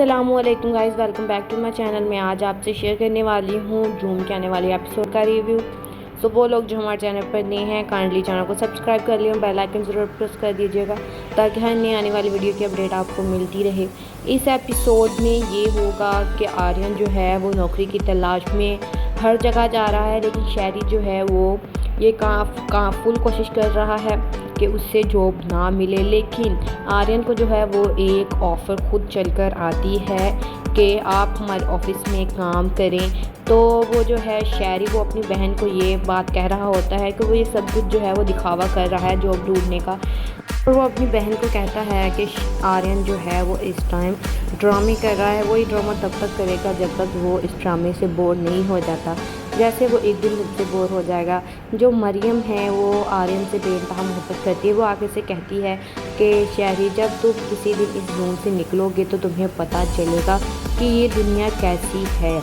अस्सलामुअलैकुम guys, welcome back to my channel. मैं आज आपसे शेयर करने वाली हूँ जून के आने वाले एपिसोड का रिव्यू। सो वो लोग जो हमारे चैनल पर नए हैं, काइंडली चैनल को सब्सक्राइब कर लियो, बेल आइकन ज़रूर प्रेस कर दीजिएगा ताकि हर नई आने वाली वीडियो की अपडेट आपको मिलती रहे। इस एपिसोड में ये होगा कि आर्यन जो है वो नौकरी की तलाश में हर जगह जा रहा है, लेकिन शहरी जो है वो ये कहाँ फुल कोशिश कर रहा है कि उससे जॉब ना मिले। लेकिन आर्यन को जो है वो एक ऑफ़र खुद चलकर आती है कि आप हमारे ऑफिस में काम करें। तो वो जो है शहरी वो अपनी बहन को ये बात कह रहा होता है कि वो ये सब कुछ जो है वो दिखावा कर रहा है जॉब ढूंढने का। और वो अपनी बहन को कहता है कि आर्यन जो है वो इस टाइम ड्रामे कर रहा है। वो ये ड्रामा तब तक करेगा जब तक वो इस ड्रामे से बोर नहीं हो जाता। जैसे वो एक दिन मुझसे बोर हो जाएगा। जो मरियम है वो आर्यन से बेइंतहा मोहब्बत करती है। वो आगे से कहती है कि शहरी, जब तुम किसी दिन इस रूम से निकलोगे तो तुम्हें पता चलेगा कि ये दुनिया कैसी है।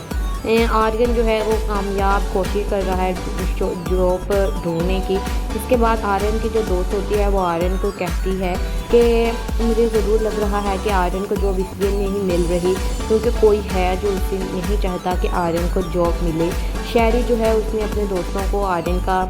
आर्यन जो है वो कामयाब कोशिश कर रहा है जॉब ढूंढने की। इसके बाद आर्यन की जो दोस्त होती है वो आर्यन को कहती है कि मुझे ज़रूर लग रहा है कि आर्यन को जॉब इसलिए नहीं मिल रही क्योंकि कोई है जो उसे नहीं चाहता कि आर्यन को जॉब मिले। शहरी जो है उसने अपने दोस्तों को आर्यन का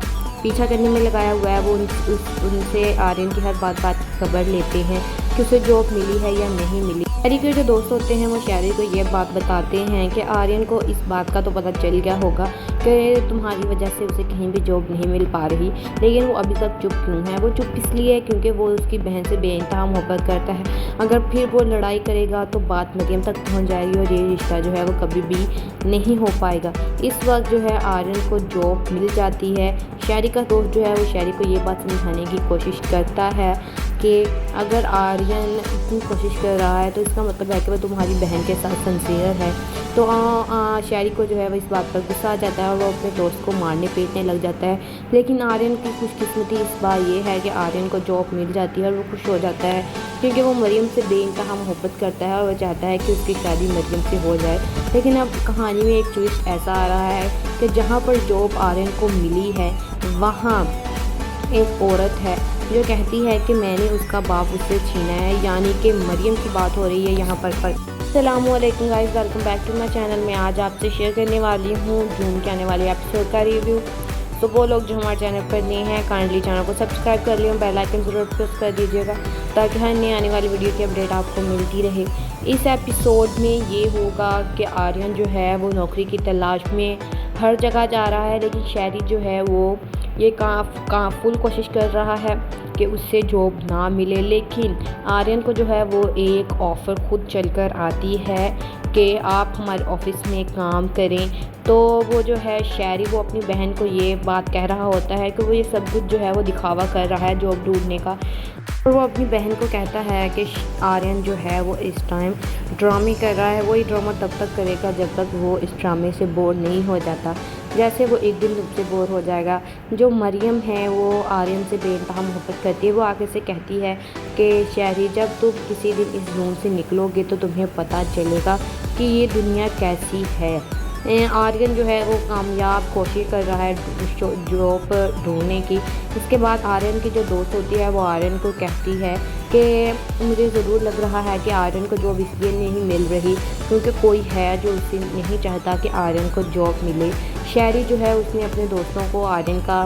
पीछा करने में लगाया हुआ है। वो उनसे आर्यन की हर बात की खबर लेते हैं कि उसे जॉब मिली है या नहीं मिली। शहरी के जो दोस्त होते हैं वो शहरी को ये बात बताते हैं कि आर्यन को इस बात का तो पता चल गया होगा कि तुम्हारी वजह से उसे कहीं भी जॉब नहीं मिल पा रही, लेकिन वो अभी तक चुप क्यों है। वो चुप इसलिए है क्योंकि वो उसकी बहन से बेइंतहा मोहब्बत करता है। अगर फिर वो लड़ाई करेगा तो बात मरियम तक पहुँच जाएगी और ये रिश्ता जो है वो कभी भी नहीं हो पाएगा। इस वक्त जो है आर्यन को जॉब मिल जाती है। शहरी का दोस्त जो है वो शहरी को ये बात समझाने की कोशिश करता है कि अगर आर्यन इतनी कोशिश कर रहा है तो इसका मतलब है कि वो तुम्हारी बहन के साथ सिंसियर है। तो शहरी को जो है वो इस बात पर गुस्सा आ जाता है और वो अपने दोस्त को मारने पीटने लग जाता है। लेकिन आर्यन की खुशकिस्मती इस बार ये है कि आर्यन को जॉब मिल जाती है और वो खुश हो जाता है क्योंकि वो मरियम से बेइंतहा मोहब्बत करता है और वो चाहता है कि उसकी शादी मरियम से हो जाए। लेकिन अब कहानी में एक ट्विस्ट ऐसा आ रहा है कि जहाँ पर जॉब आर्यन को मिली है वहाँ एक औरत है जो कहती है कि मैंने उसका बाप उससे छीना है, यानी कि मरियम की बात हो रही है यहाँ पर। अस्सलामुअलैकुम guys, welcome back to my channel. मैं आज आपसे शेयर करने वाली हूँ जून के आने वाले एपिसोड का रिव्यू। तो वो लोग जो हमारे चैनल पर नए हैं, काइंडली चैनल को सब्सक्राइब कर लियो, बेल आइकन ज़रूर प्रेस कर दीजिएगा ताकि हर नई आने वाली वीडियो की अपडेट आपको मिलती रहे। इस एपिसोड में ये होगा कि आर्यन जो है वो नौकरी की तलाश में हर जगह जा रहा है, लेकिन शहरी जो है वो ये कहाँ फुल कोशिश कर रहा है कि उससे जॉब ना मिले। लेकिन आर्यन को जो है वो एक ऑफ़र खुद चलकर आती है कि आप हमारे ऑफिस में काम करें। तो वो जो है शहरी वो अपनी बहन को ये बात कह रहा होता है कि वो ये सब कुछ जो है वो दिखावा कर रहा है जॉब ढूंढने का। और वो अपनी बहन को कहता है कि आर्यन जो है वो इस टाइम ड्रामे कर रहा है। वो ये ड्रामा तब तक करेगा जब तक वो इस ड्रामे से बोर नहीं हो जाता। जैसे वो एक दिन मुझसे बोर हो जाएगा। जो मरियम है वो आर्यन से बेइंतहा मोहब्बत करती है। वो आगे से कहती है कि शहरी, जब तुम किसी दिन इस रूम से निकलोगे तो तुम्हें पता चलेगा कि ये दुनिया कैसी है। आर्यन जो है वो कामयाब कोशिश कर रहा है जॉब ढूंढने की। इसके बाद आर्यन की जो दोस्त होती है वो आर्यन को कहती है कि मुझे ज़रूर लग रहा है कि आर्यन को जॉब इसलिए नहीं मिल रही क्योंकि कोई है जो उसे नहीं चाहता कि आर्यन को जॉब मिले। शहरी जो है उसने अपने दोस्तों को आर्यन का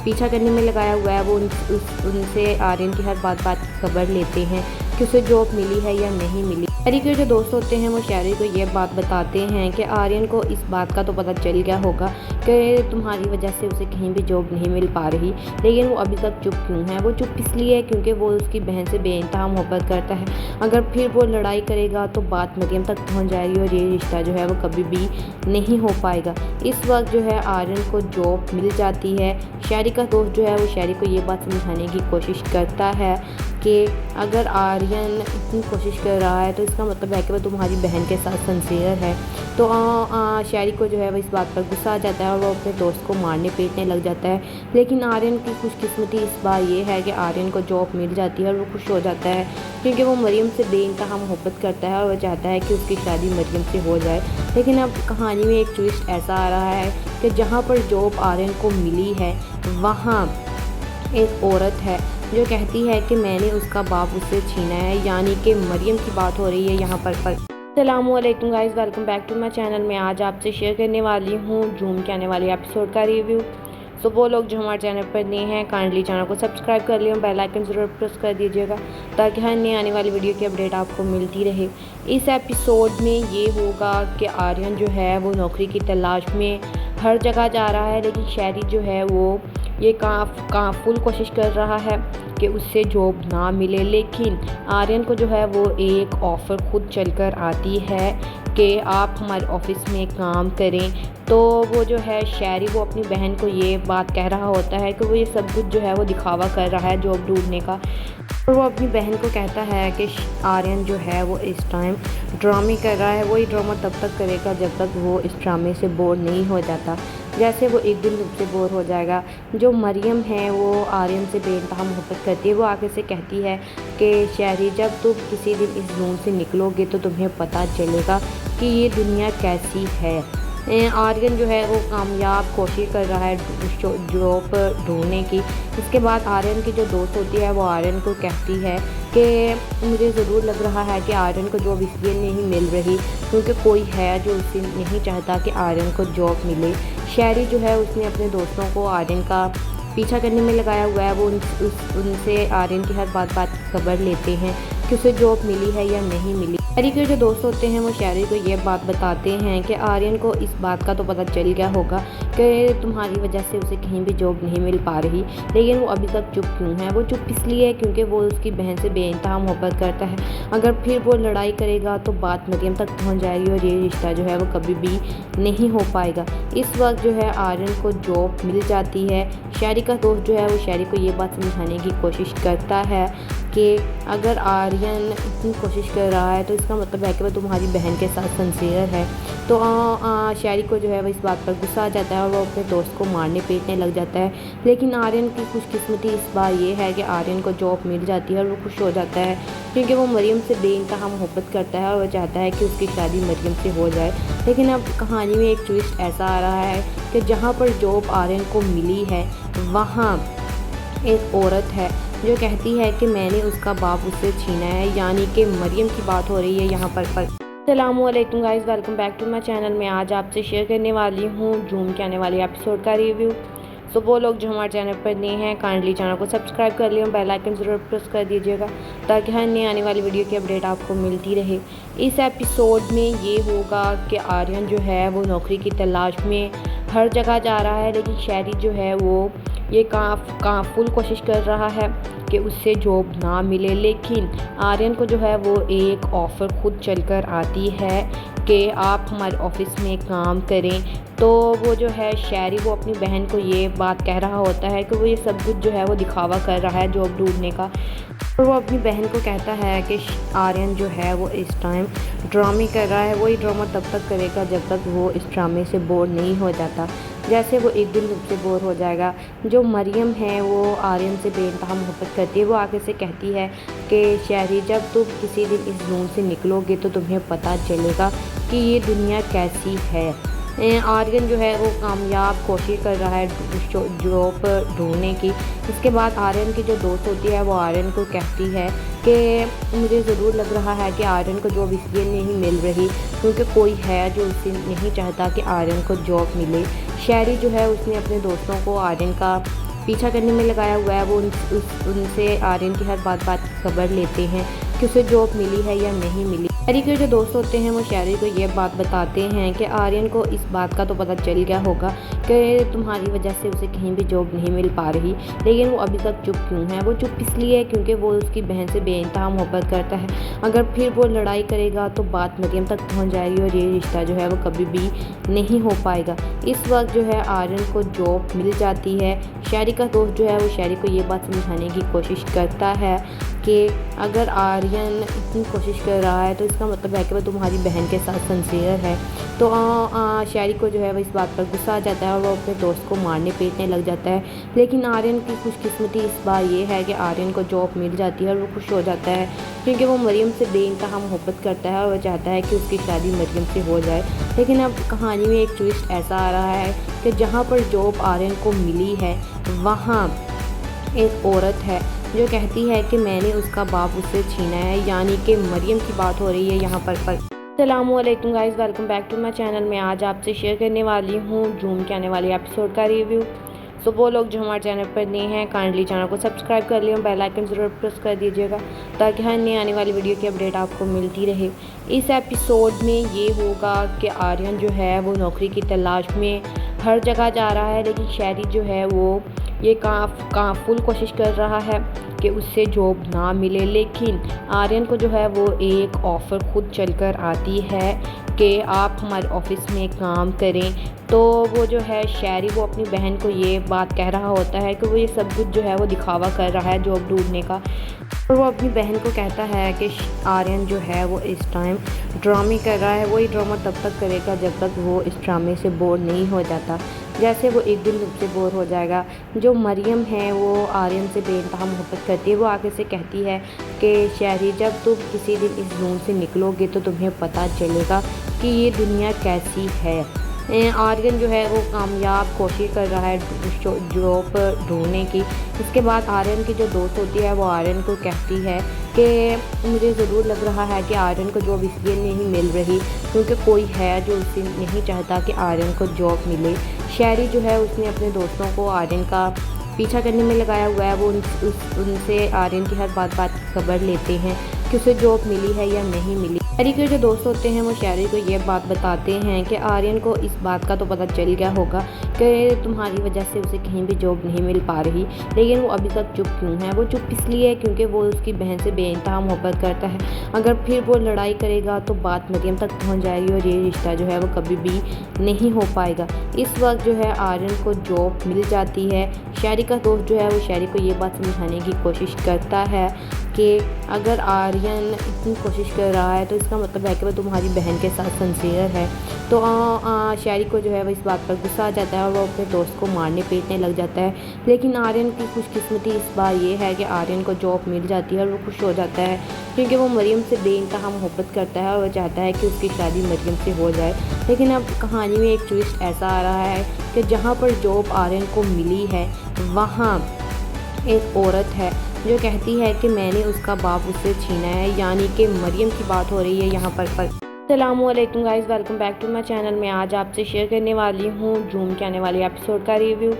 पीछा करने में लगाया हुआ है। वो उनसे आर्यन की हर बात की खबर लेते हैं कि उसे जॉब मिली है या नहीं मिली। शहरी के जो दोस्त होते हैं वो शहरी को ये बात बताते हैं कि आर्यन को इस बात का तो पता चल गया होगा कि तुम्हारी वजह से उसे कहीं भी जॉब नहीं मिल पा रही, लेकिन वो अभी तक चुप क्यों है। वो चुप इसलिए है क्योंकि वो उसकी बहन से बेइंतहा मोहब्बत करता है। अगर फिर वो लड़ाई करेगा तो बात मरियम तक पहुँच जाएगी और ये रिश्ता जो है वो कभी भी नहीं हो पाएगा। इस वक्त जो है आर्यन को जॉब मिल जाती है। शहरी का दोस्त जो है वो शहरी को ये बात समझाने की कोशिश करता है कि अगर आर्यन इतनी कोशिश कर रहा है तो इसका मतलब है कि वो तुम्हारी बहन के साथ सिंसियर है। तो शहरी को जो है वो इस बात पर गुस्सा आ जाता है और वो अपने दोस्त को मारने पीटने लग जाता है। लेकिन आर्यन की खुशकिस्मती इस बार ये है कि आर्यन को जॉब मिल जाती है और वो खुश हो जाता है क्योंकि वो मरियम से बेइंतहा मोहब्बत करता है और वो चाहता है कि उसकी शादी मरियम से हो जाए। लेकिन अब कहानी में एक ट्विस्ट ऐसा आ रहा है कि जहाँ पर जॉब आर्यन को मिली है वहाँ एक औरत है जो कहती है कि मैंने उसका बाप उससे छीना है, यानी कि मरियम की बात हो रही है यहाँ पर। अस्सलामुअलैकुम guys, welcome back to my channel. मैं आज आपसे शेयर करने वाली हूँ जूम के आने वाले एपिसोड का रिव्यू। सो वो लोग जो हमारे चैनल पर नए हैं काइंडली चैनल को सब्सक्राइब कर लियो, बेल आइकन ज़रूर प्रेस कर दीजिएगा ताकि हर नई आने वाली वीडियो की अपडेट आपको मिलती रहे। इस एपिसोड में ये होगा कि आर्यन जो है वो नौकरी की तलाश में हर जगह जा रहा है, लेकिन शहरी जो है वो ये फुल कोशिश कर रहा है कि उससे जॉब ना मिले। लेकिन आर्यन को जो है वो एक ऑफ़र खुद चलकर आती है कि आप हमारे ऑफिस में काम करें। तो वो जो है शहरी वो अपनी बहन को ये बात कह रहा होता है कि वो ये सब कुछ जो है वो दिखावा कर रहा है जॉब ढूंढने का। और वो अपनी बहन को कहता है कि आर्यन जो है वो इस टाइम ड्रामे कर रहा है, वही ड्रामा तब तक करेगा जब तक वो इस ड्रामे से बोर नहीं हो जाता। जैसे वो एक दिन से बोर हो जाएगा। जो मरियम है वो आर्यन से बेइंतहा मोहब्बत करती है। वो आगे से कहती है कि शहरी जब तुम किसी दिन इस रूम से निकलोगे तो तुम्हें पता चलेगा कि ये दुनिया कैसी है। आर्यन जो है वो कामयाब कोशिश कर रहा है जॉब ढूंढने की। इसके बाद आर्यन की जो दोस्त होती है वो आर्यन को कहती है कि मुझे ज़रूर लग रहा है कि आर्यन को जॉब इसलिए नहीं मिल रही क्योंकि कोई है जो उसे नहीं चाहता कि आर्यन को जॉब मिले। शहरी जो है उसने अपने दोस्तों को आर्यन का पीछा करने में लगाया हुआ है। वो उनसे आर्यन की हर बात की खबर लेते हैं कि उसे जॉब मिली है या नहीं मिली। शहरी के जो दोस्त होते हैं वो शहरी को ये बात बताते हैं कि आर्यन को इस बात का तो पता चल गया होगा कि तुम्हारी वजह से उसे कहीं भी जॉब नहीं मिल पा रही, लेकिन वो अभी तक चुप क्यों है। वो चुप इसलिए है क्योंकि वो उसकी बहन से बेइंतहा मोहब्बत करता है। अगर फिर वो लड़ाई करेगा तो बात मरियम तक पहुंच जाएगी और ये रिश्ता जो है वो कभी भी नहीं हो पाएगा। इस वक्त जो है आर्यन को जॉब मिल जाती है। शहरी का दोस्त जो है वो शहरी को ये बात समझाने की कोशिश करता है कि अगर आर्यन इतनी कोशिश कर रहा है तो इसका मतलब है कि वो तुम्हारी बहन के साथ सिंसियर है। तो शहरी को जो है वो इस बात पर गुस्सा आ जाता है और वो अपने दोस्त को मारने पीटने लग जाता है। लेकिन आर्यन की खुशकिस्मती इस बार ये है कि आर्यन को जॉब मिल जाती है और वो खुश हो जाता है क्योंकि वो मरियम से बेइंतहा मोहब्बत करता है और वो चाहता है कि उसकी शादी मरियम से हो जाए। लेकिन अब कहानी में एक ट्विस्ट ऐसा आ रहा है कि जहाँ पर जॉब आर्यन को मिली है वहाँ एक औरत है जो कहती है कि मैंने उसका बाप उससे छीना है, यानी कि मरियम की बात हो रही है यहाँ पर। अस्सलामुअलैकुम guys, welcome back to my channel. मैं आज आपसे शेयर करने वाली हूँ जूम के आने वाले एपिसोड का रिव्यू। सो वो लोग जो हमारे चैनल पर नए हैं काइंडली चैनल को सब्सक्राइब कर लियो, बेल आइकन ज़रूर प्रेस कर दीजिएगा ताकि हर नई आने वाली वीडियो की अपडेट आपको मिलती रहे। इस एपिसोड में ये होगा कि आर्यन जो है वो नौकरी की तलाश में हर जगह जा रहा है, लेकिन शहरी जो है वो ये फुल कोशिश कर रहा है कि उससे जॉब ना मिले। लेकिन आर्यन को जो है वो एक ऑफ़र खुद चलकर आती है कि आप हमारे ऑफिस में काम करें। तो वो जो है शहरी वो अपनी बहन को ये बात कह रहा होता है कि वो ये सब कुछ जो है वो दिखावा कर रहा है जॉब ढूंढने का। और वो अपनी बहन को कहता है कि आर्यन जो है वो इस टाइम ड्रामे कर रहा है, वही ड्रामा तब तक करेगा जब तक वो इस ड्रामे से बोर नहीं हो जाता। जैसे वो एक दिन से बोर हो जाएगा। जो मरियम है वो आर्यन से बेइंतहा मोहब्बत करती है। वो आगे से कहती है कि शहरी जब तुम किसी दिन इस रूम से निकलोगे तो तुम्हें पता चलेगा कि ये दुनिया कैसी है। आर्यन जो है वो कामयाब कोशिश कर रहा है जॉब ढूंढने की। इसके बाद आर्यन की जो दोस्त होती है वो आर्यन को कहती है कि मुझे ज़रूर लग रहा है कि आर्यन को जॉब इसलिए नहीं मिल रही क्योंकि कोई है जो उसे नहीं चाहता कि आर्यन को जॉब मिले। शहरी जो है उसने अपने दोस्तों को आर्यन का पीछा करने में लगाया हुआ है। वो उनसे आर्यन की हर बात की खबर लेते हैं कि उसे जॉब मिली है या नहीं मिली। शहरी के जो दोस्त होते हैं वो शहरी को ये बात बताते हैं कि आर्यन को इस बात का तो पता चल गया होगा कि तुम्हारी वजह से उसे कहीं भी जॉब नहीं मिल पा रही, लेकिन वो अभी तक चुप क्यों है। वो चुप इसलिए है क्योंकि वो उसकी बहन से बेइंतहा मोहब्बत करता है। अगर फिर वो लड़ाई करेगा तो बात मरियम तक पहुंच जाएगी और ये रिश्ता जो है वो कभी भी नहीं हो पाएगा। इस वक्त जो है आर्यन को जॉब मिल जाती है। शहरी का दोस्त जो है वो शहरी को ये बात समझाने की कोशिश करता है कि अगर आर्यन इतनी कोशिश कर रहा है तो इसका मतलब है कि वो तुम्हारी बहन के साथ सिंसियर है। तो शहरी को जो है वो इस बात पर गुस्सा आ जाता है और वो अपने दोस्त को मारने पीटने लग जाता है। लेकिन आर्यन की खुशकिस्मती इस बार ये है कि आर्यन को जॉब मिल जाती है और वो खुश हो जाता है क्योंकि वो मरियम से बेइंतहा मोहब्बत करता है और वो चाहता है कि उसकी शादी मरियम से हो जाए। लेकिन अब कहानी में एक ट्विस्ट ऐसा आ रहा है कि जहाँ पर जॉब आर्यन को मिली है वहाँ एक औरत है जो कहती है कि मैंने उसका बाप उससे छीना है, यानी कि मरियम की बात हो रही है यहाँ पर। अस्सलामुअलैकुम guys, welcome back to my channel. मैं आज आपसे शेयर करने वाली हूँ जूम के आने वाले एपिसोड का रिव्यू। सो वो लोग जो हमारे चैनल पर नए हैं काइंडली चैनल को सब्सक्राइब कर लियो, बेल आइकन ज़रूर प्रेस कर दीजिएगा ताकि हर नई आने वाली वीडियो की अपडेट आपको मिलती रहे। इस एपिसोड में ये होगा कि आर्यन जो है वो नौकरी की तलाश में हर जगह जा रहा है, लेकिन शहरी जो है वो ये फुल कोशिश कर रहा है कि उससे जॉब ना मिले। लेकिन आर्यन को जो है वो एक ऑफ़र खुद चलकर आती है कि आप हमारे ऑफिस में काम करें। तो वो जो है शहरी वो अपनी बहन को ये बात कह रहा होता है कि वो ये सब कुछ जो है वो दिखावा कर रहा है जॉब ढूंढने का। और वो अपनी बहन को कहता है कि आर्यन जो है वो इस टाइम ड्रामे कर रहा है, वही ड्रामा तब तक करेगा जब तक वो इस ड्रामे से बोर नहीं हो जाता। जैसे वो एक दिन से बोर हो जाएगा। जो मरियम है वो आर्यन से बेइंतहा मोहब्बत करती है। वो आगे से कहती है कि शहरी, जब तुम किसी दिन इस जून से निकलोगे तो तुम्हें पता चलेगा कि ये दुनिया कैसी है। आर्यन जो है वो कामयाब कोशिश कर रहा है जॉब ढूंढने की। इसके बाद आर्यन की जो दोस्त होती है वो आर्यन को कहती है कि मुझे ज़रूर लग रहा है कि आर्यन को जॉब इसलिए नहीं मिल रही क्योंकि कोई है जो उसे नहीं चाहता कि आर्यन को जॉब मिले। शहरी जो है उसने अपने दोस्तों को आर्यन का पीछा करने में लगाया हुआ है। वो उनसे आर्यन की हर बात की खबर लेते हैं कि उसे जॉब मिली है या नहीं मिली। शहरी के जो दोस्त होते हैं वो शहरी को ये बात बताते हैं कि आर्यन को इस बात का तो पता चल गया होगा कि तुम्हारी वजह से उसे कहीं भी जॉब नहीं मिल पा रही, लेकिन वो अभी तक चुप क्यों है। वो चुप इसलिए है क्योंकि वो उसकी बहन से बेइंतहा मोहब्बत करता है। अगर फिर वो लड़ाई करेगा तो बात मरियम तक पहुंच जाएगी और ये रिश्ता जो है वो कभी भी नहीं हो पाएगा। इस वक्त जो है आर्यन को जॉब मिल जाती है। शहरी का दोस्त जो है वो शहरी को ये बात समझाने की कोशिश करता है कि अगर आर्यन इतनी कोशिश कर रहा है तो इसका मतलब है कि वो तुम्हारी बहन के साथ सिंसियर है। तो शहरी को जो है वो इस बात पर गुस्सा आ जाता है और वो अपने दोस्त को मारने पीटने लग जाता है। लेकिन आर्यन की खुशकिस्मती इस बार ये है कि आर्यन को जॉब मिल जाती है और वो खुश हो जाता है क्योंकि वो मरियम से बेइंतहा मोहब्बत करता है और वो चाहता है कि उसकी शादी मरियम से हो जाए। लेकिन अब कहानी में एक ट्विस्ट ऐसा आ रहा है कि जहाँ पर जॉब आर्यन को मिली है वहाँ एक औरत है जो कहती है कि मैंने उसका बाप उससे छीना है, यानी कि मरियम की बात हो रही है यहाँ पर। अस्सलामुअलैकुम guys, welcome back to my channel. मैं आज आपसे शेयर करने वाली हूँ जूम के आने वाले एपिसोड का रिव्यू।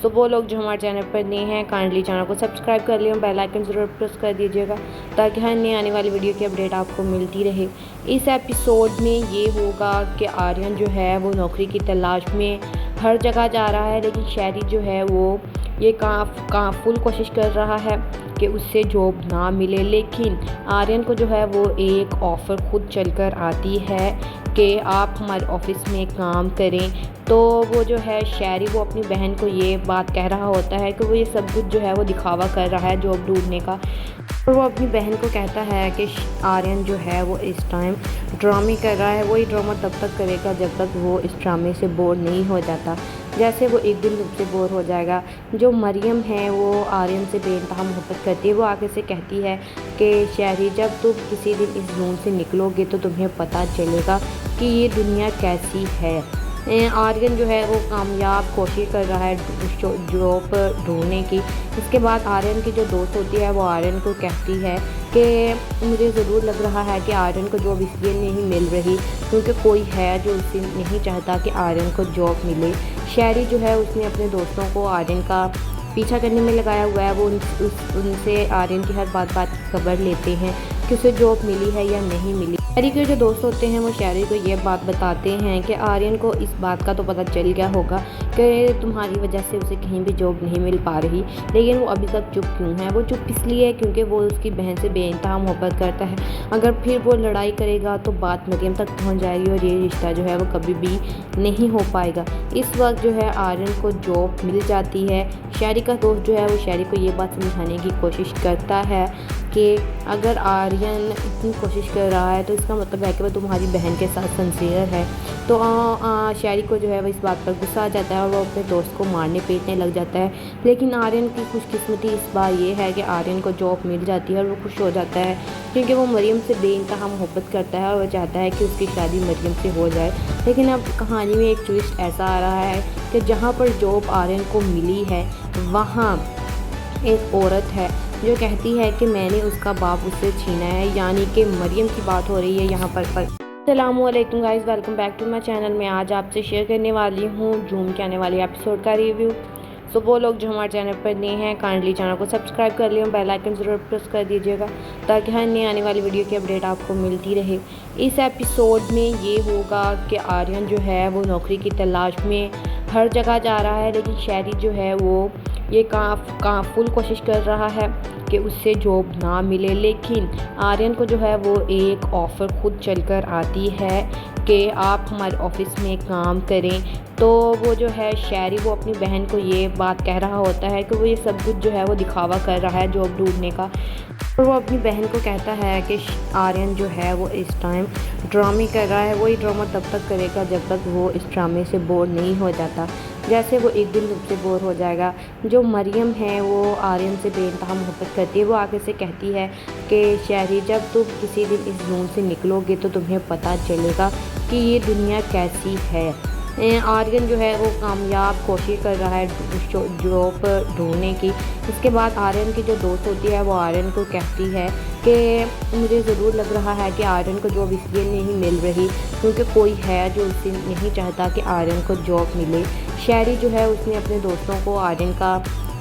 सो वो लोग जो हमारे चैनल पर नए हैं काइंडली चैनल को सब्सक्राइब कर लियो, बेल आइकन ज़रूर प्रेस कर दीजिएगा ताकि हर नई आने वाली वीडियो की अपडेट आपको मिलती रहे। इस एपिसोड में ये होगा कि आर्यन जो है वो नौकरी की तलाश में हर जगह जा रहा है, लेकिन शहरी जो है वो ये फुल कोशिश कर रहा है कि उससे जॉब ना मिले। लेकिन आर्यन को जो है वो एक ऑफ़र खुद चलकर आती है कि आप हमारे ऑफिस में काम करें। तो वो जो है शहरी वो अपनी बहन को ये बात कह रहा होता है कि वो ये सब कुछ जो है वो दिखावा कर रहा है जॉब ढूंढने का। और वो अपनी बहन को कहता है कि आर्यन जो है वो इस टाइम ड्रामे कर रहा है, वही ड्रामा तब तक करेगा जब तक वो इस ड्रामे से बोर नहीं हो जाता। जैसे वो एक दिन से बोर हो जाएगा। जो मरियम है वो आर्यन से बेइंतहा मोहब्बत करती है। वो आगे से कहती है कि शहरी, जब तुम किसी दिन इस जून से निकलोगे तो तुम्हें पता चलेगा कि ये दुनिया कैसी है। आर्यन जो है वो कामयाब कोशिश कर रहा है जॉब ढूंढने की। इसके बाद आर्यन की जो दोस्त होती है वो आर्यन को कहती है कि मुझे ज़रूर लग रहा है कि आर्यन को जॉब इसलिए नहीं मिल रही क्योंकि कोई है जो उसे नहीं चाहता कि आर्यन को जॉब मिले। शहरी जो है उसने अपने दोस्तों को आर्यन का पीछा करने में लगाया हुआ है। वो उनसे आर्यन की हर बात की खबर लेते हैं कि उसे जॉब मिली है या नहीं मिली। शहरी के जो दोस्त होते हैं वो शहरी को ये बात बताते हैं कि आर्यन को इस बात का तो पता चल गया होगा कि तुम्हारी वजह से उसे कहीं भी जॉब नहीं मिल पा रही, लेकिन वो अभी तक चुप क्यों है। वो चुप इसलिए है क्योंकि वो उसकी बहन से बेइंतहा मोहब्बत करता है। अगर फिर वो लड़ाई करेगा तो बात मरियम तक पहुंच जाएगी और ये रिश्ता जो है वो कभी भी नहीं हो पाएगा। इस वक्त जो है आर्यन को जॉब मिल जाती है। शहरी का दोस्त जो है वो शहरी को ये बात समझाने की कोशिश करता है कि अगर आर्यन इतनी कोशिश कर रहा है तो इसका मतलब है कि वो तुम्हारी बहन के साथ सिंसियर है। तो शहरी को जो है वो इस बात पर गुस्सा आ जाता है और वो अपने दोस्त को मारने पीटने लग जाता है। लेकिन आर्यन की खुशकिस्मती इस बार ये है कि आर्यन को जॉब मिल जाती है और वो खुश हो जाता है क्योंकि वो मरियम से बेइंतहा मोहब्बत करता है और वो चाहता है कि उसकी शादी मरियम से हो जाए। लेकिन अब कहानी में एक ट्विस्ट ऐसा आ रहा है कि जहाँ पर जॉब आर्यन को मिली है वहाँ एक औरत है जो कहती है कि मैंने उसका बाप उससे छीना है, यानी कि मरियम की बात हो रही है यहाँ पर। अस्सलामुअलैकुम guys, welcome back to my channel. मैं आज आपसे शेयर करने वाली हूँ जूम के आने वाले एपिसोड का रिव्यू। सो वो लोग जो हमारे चैनल पर नए हैं काइंडली चैनल को सब्सक्राइब कर लिया, बेल आइकन ज़रूर प्रेस कर दीजिएगा ताकि हर नई आने वाली वीडियो की अपडेट आपको मिलती रहे। इस एपिसोड में ये होगा कि आर्यन जो है वो नौकरी की तलाश में हर जगह जा रहा है, लेकिन शहरी जो है वो ये फुल कोशिश कर रहा है कि उससे जॉब ना मिले। लेकिन आर्यन को जो है वो एक ऑफ़र खुद चलकर आती है कि आप हमारे ऑफिस में काम करें। तो वो जो है शहरी वो अपनी बहन को ये बात कह रहा होता है कि वो ये सब कुछ जो है वो दिखावा कर रहा है जॉब ढूंढने का। और वो अपनी बहन को कहता है कि आर्यन जो है वो इस टाइम ड्रामे कर रहा है, वही ड्रामा तब तक करेगा जब तक वो इस ड्रामे से बोर नहीं हो जाता। जैसे वो एक दिन उससे बोर हो जाएगा। जो मरियम है वो आर्यन से बेइंतहा मोहब्बत करती है। वो आगे से कहती है कि शहरी जब तुम किसी दिन इस रूम से निकलोगे तो तुम्हें पता चलेगा कि ये दुनिया कैसी है। आर्यन जो है वो कामयाब कोशिश कर रहा है जॉब ढूंढने की। इसके बाद आर्यन की जो दोस्त होती है वो आर्यन को कहती है कि मुझे ज़रूर लग रहा है कि आर्यन को जॉब इसलिए नहीं मिल रही क्योंकि कोई है जो उसे नहीं चाहता कि आर्यन को जॉब मिले। शहरी जो है उसने अपने दोस्तों को आर्यन का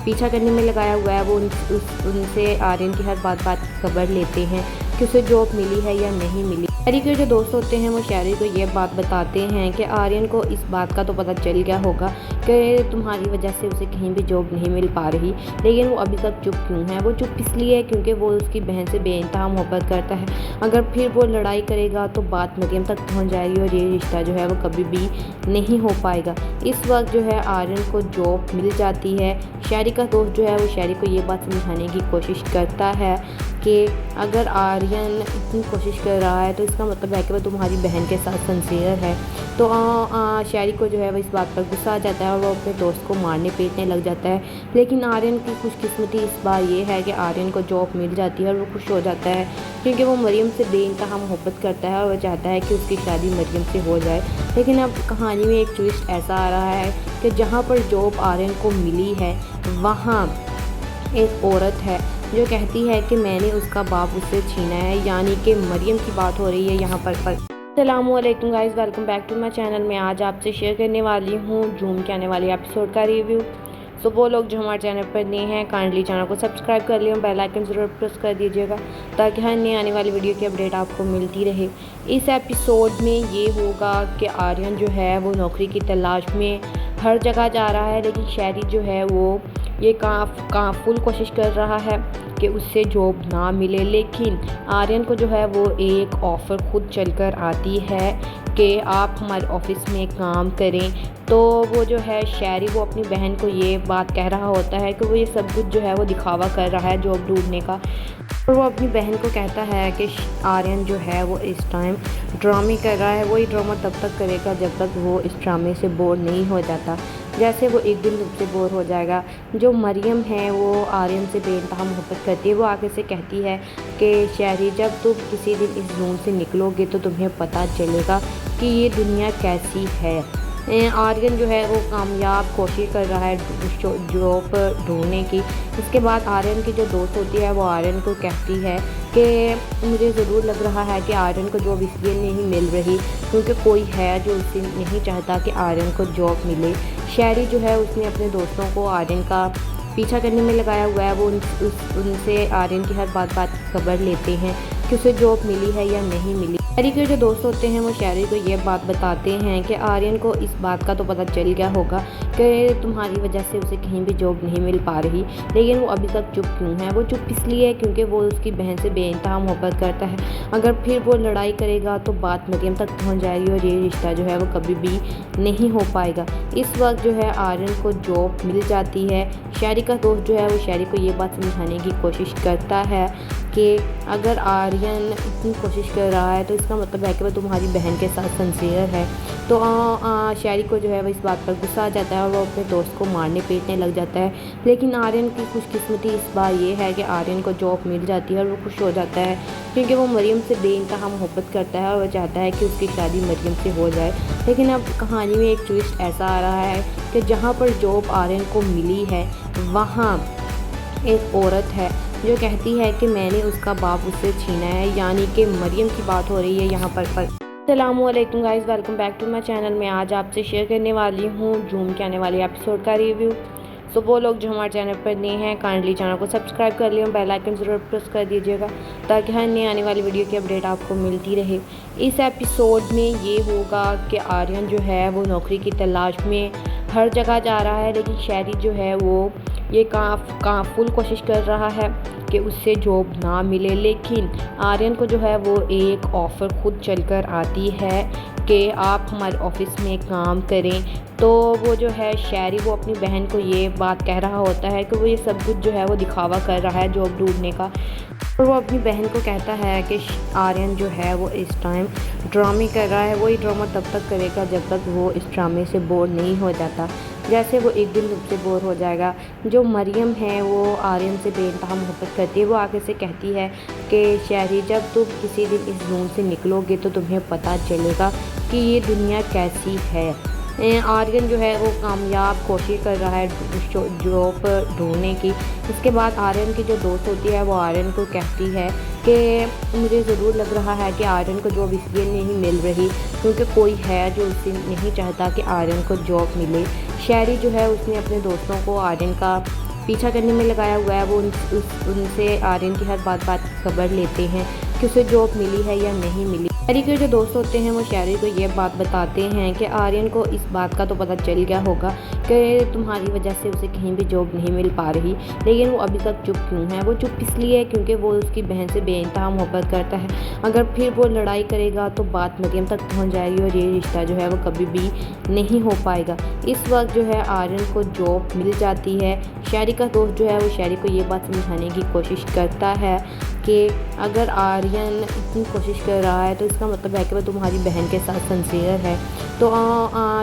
पीछा करने में लगाया हुआ है। वो उनसे आर्यन की हर बात की खबर लेते हैं कि उसे जॉब मिली है या नहीं मिली। शहरी के जो दोस्त होते हैं वो शहरी को ये बात बताते हैं कि आर्यन को इस बात का तो पता चल गया होगा कि तुम्हारी वजह से उसे कहीं भी जॉब नहीं मिल पा रही, लेकिन वो अभी तक चुप क्यों है। वो चुप इसलिए है क्योंकि वो उसकी बहन से बेइंतहा मोहब्बत करता है। अगर फिर वो लड़ाई करेगा तो बात मरियम तक पहुंच जाएगी और ये रिश्ता जो है वो कभी भी नहीं हो पाएगा। इस वक्त जो है आर्यन को जॉब मिल जाती है। शहरी का दोस्त जो है वो शहरी को ये बात समझाने की कोशिश करता है कि अगर आर्यन इतनी कोशिश कर रहा है तो इसका मतलब है कि वो तुम्हारी बहन के साथ सिंसियर है। तो शहरी को जो है वो इस बात पर गुस्सा आ जाता है और वो अपने दोस्त को मारने पीटने लग जाता है। लेकिन आर्यन की खुशकिस्मती इस बार ये है कि आर्यन को जॉब मिल जाती है और वो खुश हो जाता है क्योंकि वो मरियम से बेइंतहा मोहब्बत करता है और वो चाहता है कि उसकी शादी मरियम से हो जाए। लेकिन अब कहानी में एक ट्विस्ट ऐसा आ रहा है कि जहाँ पर जॉब आर्यन को मिली है वहाँ एक औरत है जो कहती है कि मैंने उसका बाप उससे छीना है, यानी कि मरियम की बात हो रही है यहाँ पर। अस्सलामुअलैकुम guys, welcome back to my channel. मैं आज आपसे शेयर करने वाली हूँ जूम के आने वाले एपिसोड का रिव्यू। सो वो लोग जो हमारे चैनल पर नए हैं काइंडली चैनल को सब्सक्राइब कर लिया, बेल आइकन ज़रूर प्रेस कर दीजिएगा ताकि हर नई आने वाली वीडियो की अपडेट आपको मिलती रहे। इस एपिसोड में ये होगा कि आर्यन जो है वो नौकरी की तलाश में हर जगह जा रहा है, लेकिन शहरी जो है वो ये फुल कोशिश कर रहा है कि उससे जॉब ना मिले। लेकिन आर्यन को जो है वो एक ऑफ़र खुद चलकर आती है कि आप हमारे ऑफिस में काम करें। तो वो जो है शहरी वो अपनी बहन को ये बात कह रहा होता है कि वो ये सब कुछ जो है वो दिखावा कर रहा है जॉब ढूंढने का। और वो अपनी बहन को कहता है कि आर्यन जो है वो इस टाइम ड्रामे कर रहा है, वही ड्रामा तब तक करेगा जब तक वो इस ड्रामे से बोर नहीं हो जाता। जैसे वो एक दिन उससे बोर हो जाएगा। जो मरियम है वो आर्यन से बेइंतहा मोहब्बत करती है। वो आगे से कहती है कि शहरी जब तुम किसी दिन इस रूम से निकलोगे तो तुम्हें पता चलेगा कि ये दुनिया कैसी है। आर्यन जो है वो कामयाब कोशिश कर रहा है जॉब ढूंढने की। इसके बाद आर्यन की जो दोस्त होती है वो आर्यन को कहती है कि मुझे ज़रूर लग रहा है कि आर्यन को जॉब इसलिए नहीं मिल रही क्योंकि कोई है जो उसे नहीं चाहता कि आर्यन को जॉब मिले। शहरी जो है उसने अपने दोस्तों को आर्यन का पीछा करने में लगाया हुआ है। वो उनसे आर्यन की हर बात की खबर लेते हैं कि उसे जॉब मिली है या नहीं मिली। शहरी के जो दोस्त होते हैं वो शहरी को ये बात बताते हैं कि आर्यन को इस बात का तो पता चल गया होगा कि तुम्हारी वजह से उसे कहीं भी जॉब नहीं मिल पा रही, लेकिन वो अभी तक चुप क्यों है। वो चुप इसलिए है क्योंकि वो उसकी बहन से बेइंतहा मोहब्बत करता है। अगर फिर वो लड़ाई करेगा तो बात मरियम तक पहुंच जाएगी और ये रिश्ता जो है वो कभी भी नहीं हो पाएगा। इस वक्त जो है आर्यन को जॉब मिल जाती है। शहरी का दोस्त जो है वो शहरी को ये बात समझाने की कोशिश करता है कि अगर आर्यन इतनी कोशिश कर रहा है तो इसका मतलब है कि वो तुम्हारी बहन के साथ सिंसियर है। तो शहरी को जो है वो इस बात पर गुस्सा आ जाता है और वो अपने दोस्त को मारने पीटने लग जाता है। लेकिन आर्यन की खुशकिस्मती इस बार ये है कि आर्यन को जॉब मिल जाती है और वो खुश हो जाता है क्योंकि वो मरियम से बेइंतहा मोहब्बत करता है और वो चाहता है कि उसकी शादी मरियम से हो जाए। लेकिन अब कहानी में एक ट्विस्ट ऐसा आ रहा है कि जहाँ पर जॉब आर्यन को मिली है वहाँ एक औरत है जो कहती है कि मैंने उसका बाप उससे छीना है, यानी कि मरियम की बात हो रही है यहाँ पर। अस्सलामुअलैकुम guys, welcome back to my channel. मैं आज आपसे शेयर करने वाली हूँ जूम के आने वाले एपिसोड का रिव्यू। सो वो लोग जो हमारे चैनल पर नए हैं काइंडली चैनल को सब्सक्राइब कर लिया, बेल आइकन ज़रूर प्रेस कर दीजिएगा ताकि हर नई आने वाली वीडियो की अपडेट आपको मिलती रहे। इस एपिसोड में ये होगा कि आर्यन जो है वो नौकरी की तलाश में हर जगह जा रहा है, लेकिन शहरी जो है वो ये फुल कोशिश कर रहा है कि उससे जॉब ना मिले। लेकिन आर्यन को जो है वो एक ऑफ़र खुद चलकर आती है कि आप हमारे ऑफिस में काम करें। तो वो जो है शहरी वो अपनी बहन को ये बात कह रहा होता है कि वो ये सब कुछ जो है वो दिखावा कर रहा है जॉब ढूंढने का। और वो अपनी बहन को कहता है कि आर्यन जो है वो इस टाइम ड्रामे कर रहा है, वो ये ड्रामा तब तक करेगा जब तक वो इस ड्रामे से बोर नहीं हो जाता। जैसे वो एक दिन उससे बोर हो जाएगा। जो मरियम है वो आर्यन से बेइंतहा मोहब्बत करती है। वो आगे से कहती है कि शहरी जब तुम किसी दिन इस रूम से निकलोगे तो तुम्हें पता चलेगा कि ये दुनिया कैसी है। आर्यन जो है वो कामयाब कोशिश कर रहा है जॉब ढूंढने की। इसके बाद आर्यन की जो दोस्त होती है वो आर्यन को कहती है कि मुझे ज़रूर लग रहा है कि आर्यन को जॉब इसलिए नहीं मिल रही क्योंकि कोई है जो उसे नहीं चाहता कि आर्यन को जॉब मिले। शहरी जो है उसने अपने दोस्तों को आर्यन का पीछा करने में लगाया हुआ है। वो उनसे आर्यन की हर बात की खबर लेते हैं कि उसे जॉब मिली है या नहीं मिली। शहरी के जो दोस्त होते हैं वो शहरी को ये बात बताते हैं कि आर्यन को इस बात का तो पता चल गया होगा कि तुम्हारी वजह से उसे कहीं भी जॉब नहीं मिल पा रही, लेकिन वो अभी तक चुप क्यों है। वो चुप इसलिए है क्योंकि वो उसकी बहन से बेइंतहा मोहब्बत करता है। अगर फिर वो लड़ाई करेगा तो बात मरियम तक पहुंच जाएगी और ये रिश्ता जो है वो कभी भी नहीं हो पाएगा। इस वक्त जो है आर्यन को जॉब मिल जाती है। शहरी का दोस्त जो है वो शहरी को ये बात समझाने की कोशिश करता है कि अगर आर्यन इतनी कोशिश कर रहा है तो इसका मतलब है कि वो तुम्हारी बहन के साथ सिंसियर है। तो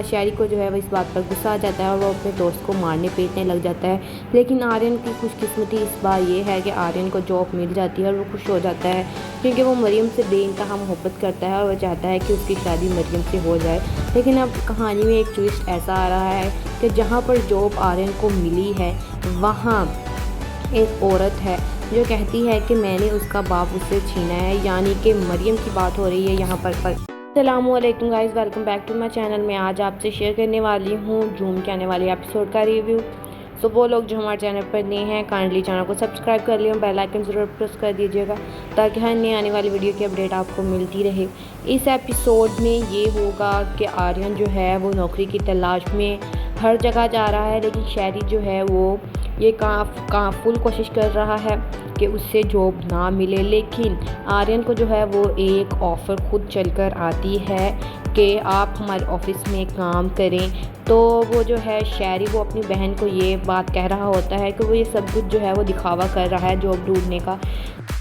शहरी को जो है वो इस बात पर गुस्सा आ जाता है और वो अपने दोस्त को मारने पीटने लग जाता है। लेकिन आर्यन की खुशकिस्मती इस बार ये है कि आर्यन को जॉब मिल जाती है और वो खुश हो जाता है क्योंकि वो मरियम से बेइंतहा मोहब्बत करता है और वो चाहता है कि उसकी शादी मरियम से हो जाए। लेकिन अब कहानी में एक ट्विस्ट ऐसा आ रहा है कि जहाँ पर जॉब आर्यन को मिली है वहाँ एक औरत है जो कहती है कि मैंने उसका बाप उससे छीना है, यानी कि मरियम की बात हो रही है यहाँ पर। अस्सलामुअलैकुम guys, welcome back to my channel. मैं आज आपसे शेयर करने वाली हूँ जूम के आने वाले एपिसोड का रिव्यू। सो वो लोग जो हमारे चैनल पर नए हैं काइंडली चैनल को सब्सक्राइब कर लिया, बेल आइकन ज़रूर प्रेस कर दीजिएगा ताकि हर नई आने वाली वीडियो की अपडेट आपको मिलती रहे। इस एपिसोड में ये होगा कि आर्यन जो है वो नौकरी की तलाश में हर जगह जा रहा है, लेकिन शहरी जो है वो ये फुल कोशिश कर रहा है कि उससे जॉब ना मिले। लेकिन आर्यन को जो है वो एक ऑफ़र खुद चलकर आती है कि आप हमारे ऑफिस में काम करें। तो वो जो है शहरी वो अपनी बहन को ये बात कह रहा होता है कि वो ये सब कुछ जो है वो दिखावा कर रहा है जॉब ढूंढने का।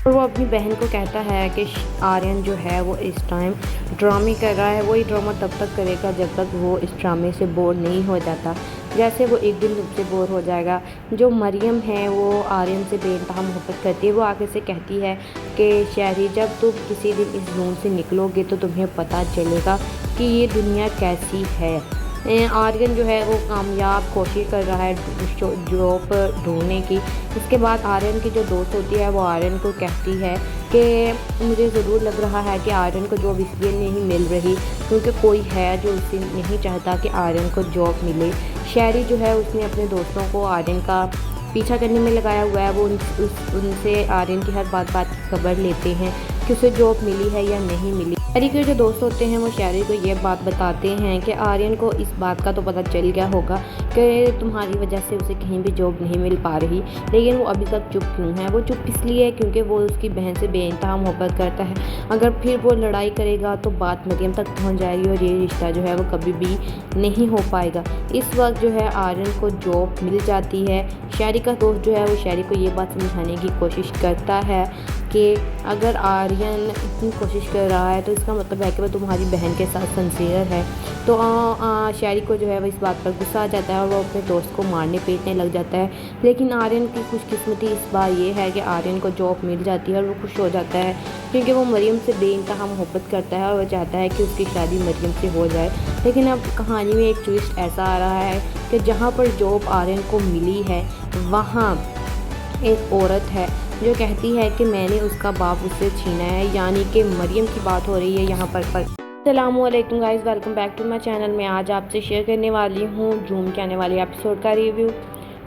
और वो अपनी बहन को कहता है कि आर्यन जो है वो इस टाइम ड्रामे कर रहा है, वो ये ड्रामा तब तक करेगा जब तक वो इस ड्रामे से बोर नहीं हो जाता। जैसे वो एक दिन उससे बोर हो जाएगा। जो मरियम है वो आर्यन से बेइंतहा मोहब्बत करती है। वो आगे से कहती है कि शहरी जब तुम किसी दिन इस रूम से निकलोगे तो तुम्हें पता चलेगा कि ये दुनिया कैसी है। आर्यन जो है वो कामयाब कोशिश कर रहा है जॉब ढूंढने की। इसके बाद आर्यन की जो दोस्त होती है वो आर्यन को कहती है कि मुझे ज़रूर लग रहा है कि आर्यन को जॉब इसलिए नहीं मिल रही क्योंकि कोई है जो उसे नहीं चाहता कि आर्यन को जॉब मिले। शहरी जो है उसने अपने दोस्तों को आर्यन का पीछा करने में लगाया हुआ है। वो उनसे आर्यन की हर बात की खबर लेते हैं कि उसे जॉब मिली है या नहीं मिली। शहरी के जो दोस्त होते हैं वो शहरी को ये बात बताते हैं कि आर्यन को इस बात का तो पता चल गया होगा कि तुम्हारी वजह से उसे कहीं भी जॉब नहीं मिल पा रही, लेकिन वो अभी तक चुप क्यों है। वो चुप इसलिए है क्योंकि वो उसकी बहन से बेइंतहा मोहब्बत करता है। अगर फिर वो लड़ाई करेगा तो बात मरियम तक पहुँच जाएगी और ये रिश्ता जो है वो कभी भी नहीं हो पाएगा। इस वक्त जो है आर्यन को जॉब मिल जाती है। शहरी का दोस्त जो है वो शहरी को ये बात समझाने की कोशिश करता है कि अगर आर्यन इतनी कोशिश कर रहा है तो इसका मतलब है कि वो तुम्हारी बहन के साथ सिंसियर है। तो शहरी को जो है वो इस बात पर गुस्सा आ जाता है और वो अपने दोस्त को मारने पीटने लग जाता है। लेकिन आर्यन की खुशकिस्मती इस बार ये है कि आर्यन को जॉब मिल जाती है और वो खुश हो जाता है क्योंकि वो मरियम से बेइंतहा मोहब्बत करता है और वो चाहता है कि उसकी शादी मरियम से हो जाए। लेकिन अब कहानी में एक ट्विस्ट ऐसा आ रहा है कि जहाँ पर जॉब आर्यन को मिली है वहाँ एक औरत है जो कहती है कि मैंने उसका बाप उससे छीना है, यानी कि मरियम की बात हो रही है यहाँ पर। अस्सलामुअलैकुम guys, welcome back to my channel. मैं आज आपसे शेयर करने वाली हूँ जूम के आने वाले एपिसोड का रिव्यू।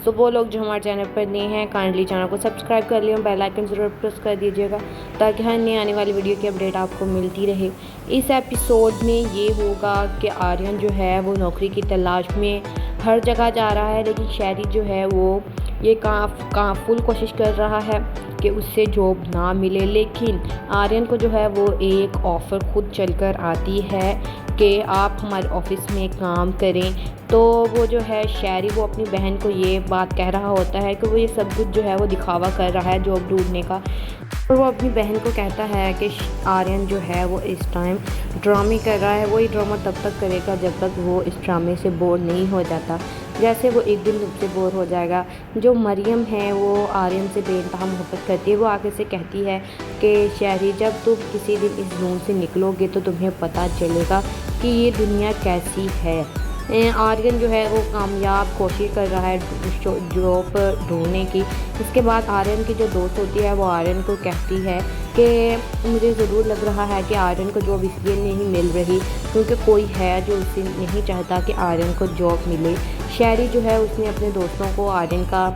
सो वो लोग जो हमारे चैनल पर नए हैं काइंडली चैनल को सब्सक्राइब कर लियो, बेल आइकन ज़रूर प्रेस कर दीजिएगा ताकि हर नई आने वाली वीडियो की अपडेट आपको मिलती रहे। इस एपिसोड में ये होगा कि आर्यन जो है वो नौकरी की तलाश में हर जगह जा रहा है, लेकिन शहरी जो है वो ये कहाँ फुल कोशिश कर रहा है कि उससे जॉब ना मिले। लेकिन आर्यन को जो है वो एक ऑफ़र खुद चलकर आती है कि आप हमारे ऑफिस में काम करें। तो वो जो है शहरी वो अपनी बहन को ये बात कह रहा होता है कि वो ये सब कुछ जो है वो दिखावा कर रहा है जॉब ढूंढने का। और वो अपनी बहन को कहता है कि आर्यन जो है वो इस टाइम ड्रामे कर रहा है, वो ये ड्रामा तब तक करेगा जब तक वो इस ड्रामे से बोर नहीं हो जाता। जैसे वो एक दिन उससे बोर हो जाएगा। जो मरियम है वो आर्यन से बेइंतहा मोहब्बत करती है। वो आगे से कहती है कि शहरी जब तुम किसी दिन इस रूम से निकलोगे तो तुम्हें पता चलेगा कि ये दुनिया कैसी है। आर्यन जो है वो कामयाब कोशिश कर रहा है जॉब ढूंढने की। इसके बाद आर्यन की जो दोस्त होती है वो आर्यन को कहती है कि मुझे ज़रूर लग रहा है कि आर्यन को जॉब इसलिए नहीं मिल रही क्योंकि कोई है जो उसे नहीं चाहता कि आर्यन को जॉब मिले। शहरी जो है उसने अपने दोस्तों को आर्यन का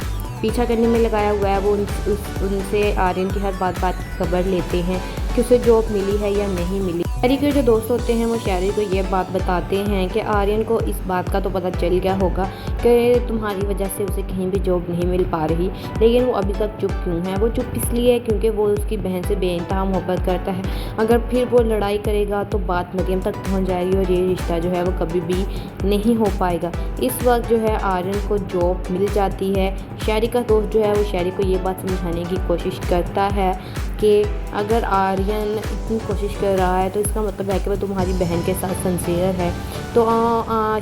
पीछा करने में लगाया हुआ है। वो उनसे आर्यन की हर बात की खबर लेते हैं कि उसे जॉब मिली है या नहीं मिली। शहरी के जो दोस्त होते हैं वो शहरी को ये बात बताते हैं कि आर्यन को इस बात का तो पता चल गया होगा कि तुम्हारी वजह से उसे कहीं भी जॉब नहीं मिल पा रही, लेकिन वो अभी तक चुप क्यों है। वो चुप इसलिए है क्योंकि वो उसकी बहन से बेइंतहा मोहब्बत करता है। अगर फिर वो लड़ाई करेगा तो बात मरियम तक पहुंच जाएगी और ये रिश्ता जो है वो कभी भी नहीं हो पाएगा। इस वक्त जो है आर्यन को जॉब मिल जाती है। शहरी का दोस्त जो है वो शहरी को ये बात समझाने की कोशिश करता है कि अगर आर्यन इतनी कोशिश कर रहा है तो इसका मतलब है कि वो तुम्हारी बहन के साथ सिंसियर है। तो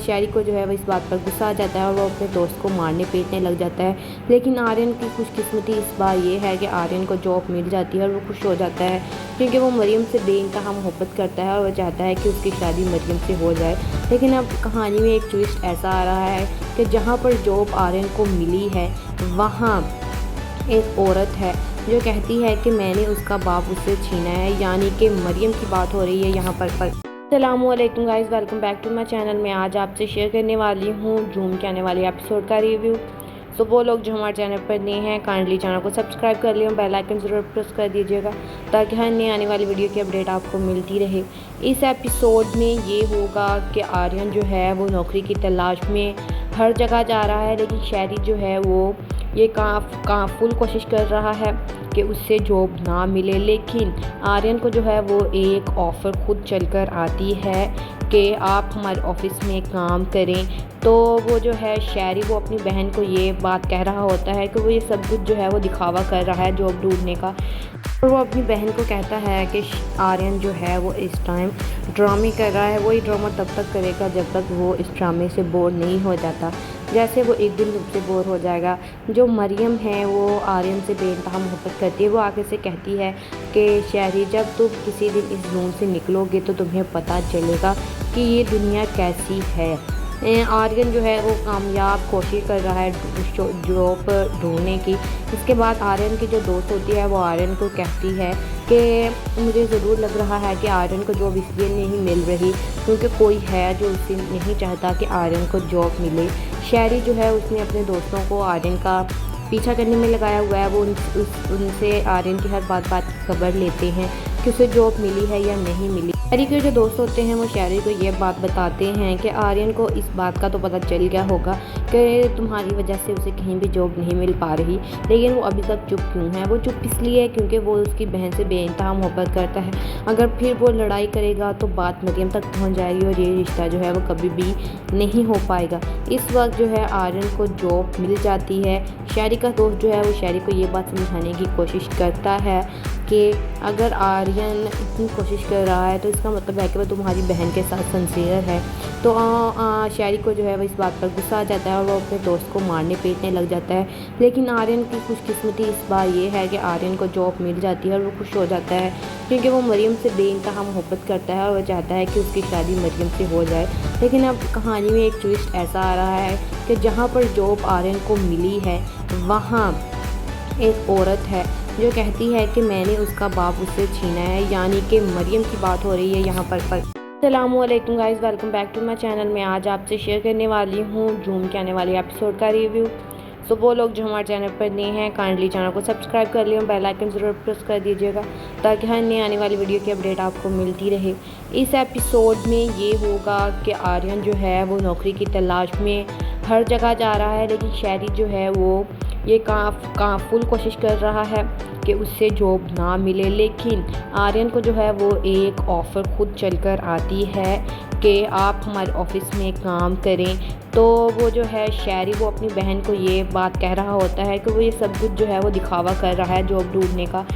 शहरी को जो है वो इस बात पर गुस्सा आ जाता है और वो अपने दोस्त को मारने पीटने लग जाता है। लेकिन आर्यन की खुशकिस्मती इस बार ये है कि आर्यन को जॉब मिल जाती है और वो खुश हो जाता है क्योंकि वो मरियम से बेइंतहा मोहब्बत करता है और वो चाहता है कि उसकी शादी मरियम से हो जाए। लेकिन अब कहानी में एक ट्विस्ट ऐसा आ रहा है कि जहाँ पर जॉब आर्यन को मिली है वहाँ एक औरत है जो कहती है कि मैंने उसका बाप उससे छीना है, यानी कि मरियम की बात हो रही है यहाँ पर। अस्सलामुअलैकुम guys, welcome back to my channel. मैं आज आपसे शेयर करने वाली हूँ जूम के आने वाले एपिसोड का रिव्यू। सो वो लोग जो हमारे चैनल पर नए हैं काइंडली चैनल को सब्सक्राइब कर लियो, बेल आइकन ज़रूर प्रेस कर दीजिएगा ताकि हर नई आने वाली वीडियो की अपडेट आपको मिलती रहे। इस एपिसोड में ये होगा कि आर्यन जो है वो नौकरी की तलाश में हर जगह जा रहा है, लेकिन शहरी जो है वो ये कहाँ फुल कोशिश कर रहा है कि उससे जॉब ना मिले। लेकिन आर्यन को जो है वो एक ऑफ़र खुद चलकर आती है कि आप हमारे ऑफिस में काम करें। तो वो जो है शहरी वो अपनी बहन को ये बात कह रहा होता है कि वो ये सब कुछ जो है वो दिखावा कर रहा है जॉब ढूंढने का। और वो अपनी बहन को कहता है कि आर्यन जो है वो इस टाइम ड्रामे कर रहा है, वो ये ड्रामा तब तक करेगा जब तक वो इस ड्रामे से बोर नहीं हो जाता। जैसे वो एक दिन उससे बोर हो जाएगा। जो मरियम है वो आर्यन से बेइंतहा मोहब्बत करती है। वो आगे से कहती है कि शहरी जब तुम किसी दिन इस रूम से निकलोगे तो तुम्हें पता चलेगा कि ये दुनिया कैसी है। आर्यन जो है वो कामयाब कोशिश कर रहा है जॉब ढूंढने की। इसके बाद आर्यन की जो दोस्त होती है वो आर्यन को कहती है कि मुझे ज़रूर लग रहा है कि आर्यन को जॉब इसलिए नहीं मिल रही क्योंकि कोई है जो उसे नहीं चाहता कि आर्यन को जॉब मिले। शहरी जो है उसने अपने दोस्तों को आर्यन का पीछा करने में लगाया हुआ है। वो उनसे आर्यन की हर बात की खबर लेते हैं कि उसे जॉब मिली है या नहीं मिली। शहरी के जो दोस्त होते हैं वो शहरी को ये बात बताते हैं कि आर्यन को इस बात का तो पता चल गया होगा कि तुम्हारी वजह से उसे कहीं भी जॉब नहीं मिल पा रही, लेकिन वो अभी तक चुप क्यों है। वो चुप इसलिए है क्योंकि वो उसकी बहन से बेइंतहा मोहब्बत करता है। अगर फिर वो लड़ाई करेगा तो बात मरियम तक पहुंच जाएगी और ये रिश्ता जो है वो कभी भी नहीं हो पाएगा। इस वक्त जो है आर्यन को जॉब मिल जाती है। शहरी का दोस्त जो है वो शहरी को ये बात समझाने की कोशिश करता है कि अगर आर्यन इतनी कोशिश कर रहा है तो इसका मतलब है कि वो तुम्हारी बहन के साथ सिंसियर है। तो शहरी को जो है वो इस बात पर गुस्सा आ जाता है और वो अपने दोस्त को मारने पीटने लग जाता है। लेकिन आर्यन की खुशकिस्मती इस बार ये है कि आर्यन को जॉब मिल जाती है और वो खुश हो जाता है क्योंकि वो मरियम से बेइंतहा मोहब्बत करता है और वो चाहता है कि उसकी शादी मरियम से हो जाए। लेकिन अब कहानी में एक ट्विस्ट ऐसा आ रहा है कि जहाँ पर जॉब आर्यन को मिली है वहाँ एक औरत है जो कहती है कि मैंने उसका बाप उससे छीना है, यानी कि मरियम की बात हो रही है यहाँ पर। अस्सलामुअलैकुम guys, welcome back to my channel. मैं आज आपसे शेयर करने वाली हूँ जूम के आने वाले एपिसोड का रिव्यू। सो वो लोग जो हमारे चैनल पर नए हैं काइंडली चैनल को सब्सक्राइब कर लियो, बेल आइकन ज़रूर प्रेस कर दीजिएगा ताकि हर नई आने वाली वीडियो की अपडेट आपको मिलती रहे। इस एपिसोड में ये होगा कि आर्यन जो है वो नौकरी की तलाश में हर जगह जा रहा है, लेकिन शहरी जो है वो ये कहाँ फुल कोशिश कर रहा है कि उससे जॉब ना मिले। लेकिन आर्यन को जो है वो एक ऑफ़र खुद चलकर आती है कि आप हमारे ऑफिस में काम करें। तो वो जो है शहरी वो अपनी बहन को ये बात कह रहा होता है कि वो ये सब कुछ जो है वो दिखावा कर रहा है जॉब ढूंढने का।